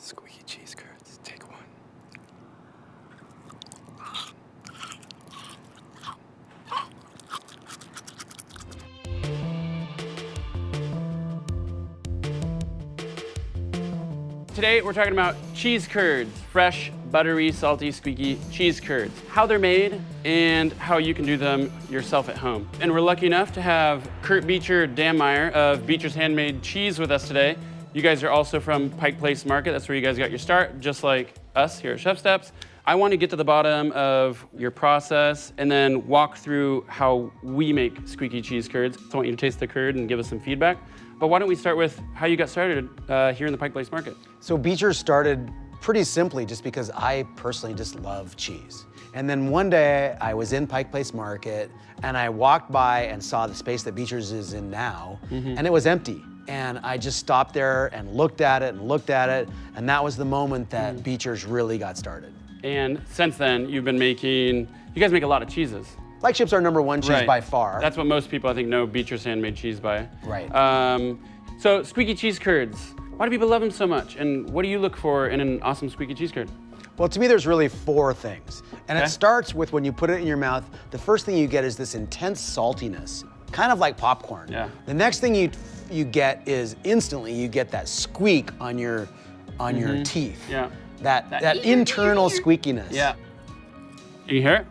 Squeaky cheese curds, take one. Today we're talking about cheese curds, fresh, buttery, salty, squeaky cheese curds, how they're made and how you can do them yourself at home. And we're lucky enough to have Kurt Beecher Dammeyer of Beecher's Handmade Cheese with us today. You guys are also from Pike Place Market. That's where you guys got your start, just like us here at Chef Steps. I want to get to the bottom of your process and then walk through how we make squeaky cheese curds. So I want you to taste the curd and give us some feedback. But why don't we start with how you got started here in the Pike Place Market? So Beecher started pretty simply just because I personally just love cheese. And then one day I was in Pike Place Market and I walked by and saw the space that Beecher's is in now, and it was empty. And I just stopped there and looked at it and looked at it, and that was the moment that Beecher's really got started. And since then, you've been making, you guys make a lot of cheeses. Flagship's our #1 cheese by far. That's what most people, I think, know Beecher's Handmade Cheese by. Right. So squeaky cheese curds, why do people love them so much? And what do you look for in an awesome squeaky cheese curd? Well, to me, there's really 4 things. And it starts with when you put it in your mouth, the first thing you get is this intense saltiness, kind of like popcorn. Yeah. The next thing you get is instantly you get that squeak on your teeth. Yeah. That internal squeakiness. Yeah. Can you hear it?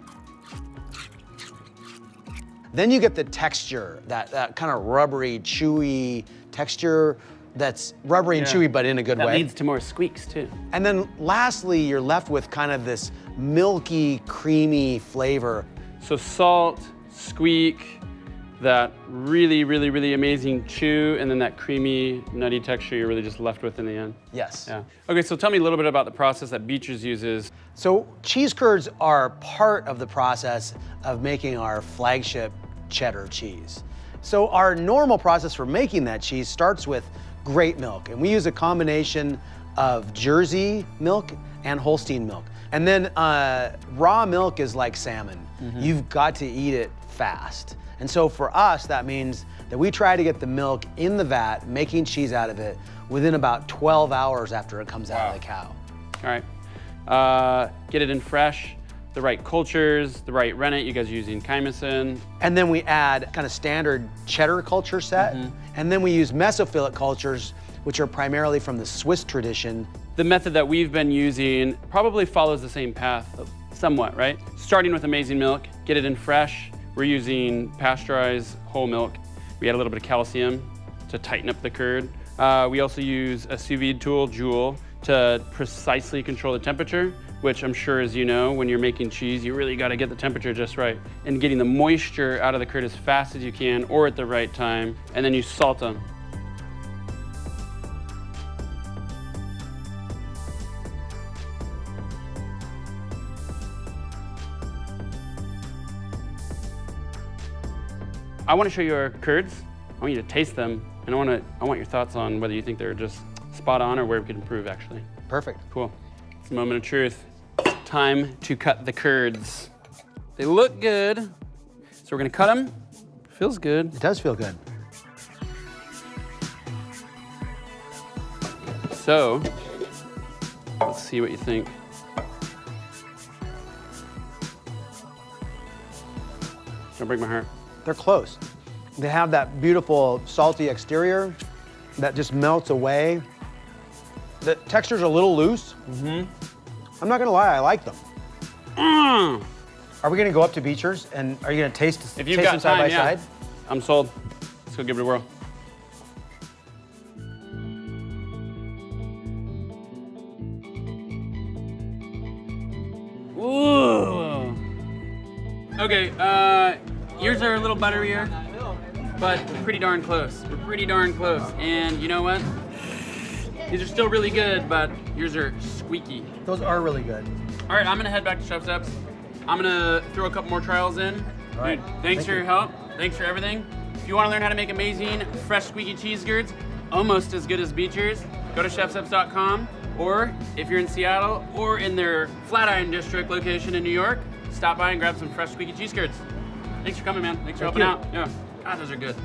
Then you get the texture, that kind of rubbery, chewy texture that's rubbery and chewy, but in a good way. That leads to more squeaks, too. And then lastly, you're left with kind of this milky, creamy flavor. So salt, squeak, that really, really, really amazing chew, and then that creamy, nutty texture you're really just left with in the end. Yes. Yeah. Okay, so tell me a little bit about the process that Beecher's uses. So cheese curds are part of the process of making our flagship cheddar cheese. So our normal process for making that cheese starts with great milk, and we use a combination of Jersey milk and Holstein milk. And then raw milk is like salmon. You've got to eat it fast. And so for us, that means that we try to get the milk in the vat, making cheese out of it, within about 12 hours after it comes out of the cow. All right. Get it in fresh, the right cultures, the right rennet. You guys are using chymosin. And then we add kind of standard cheddar culture set. And then we use mesophilic cultures, which are primarily from the Swiss tradition. The method that we've been using probably follows the same path somewhat, right? Starting with amazing milk, get it in fresh. We're using pasteurized whole milk. We add a little bit of calcium to tighten up the curd. We also use a sous vide tool, Joule, to precisely control the temperature, which I'm sure, as you know, when you're making cheese, you really gotta get the temperature just right. And getting the moisture out of the curd as fast as you can or at the right time, and then you salt them. I want to show you our curds. I want you to taste them, and I want your thoughts on whether you think they're just spot on or where we could improve, actually. Perfect. Cool. It's a moment of truth. Time to cut the curds. They look good, so we're gonna cut them. Feels good. It does feel good. So, let's see what you think. Don't break my heart. They're close. They have that beautiful salty exterior that just melts away. The texture's a little loose. I'm not gonna lie, I like them. Are we gonna go up to Beecher's and are you gonna taste If you've them got side time, by side? I'm sold. Let's go give it a whirl. Ooh. Okay, yours are a little butterier, but pretty darn close. We're pretty darn close. And you know what? These are still really good, but yours are squeaky. Those are really good. All right, I'm gonna head back to Chef Steps. I'm gonna throw a couple more trials in. All right. Dude, thanks for your help. Thanks for everything. If you wanna learn how to make amazing, fresh squeaky cheese curds, almost as good as Beecher's, go to chefsteps.com, or if you're in Seattle or in their Flatiron District location in New York, stop by and grab some fresh squeaky cheese curds. Thanks for coming, man. Thanks for helping out. Yeah. God, those are good.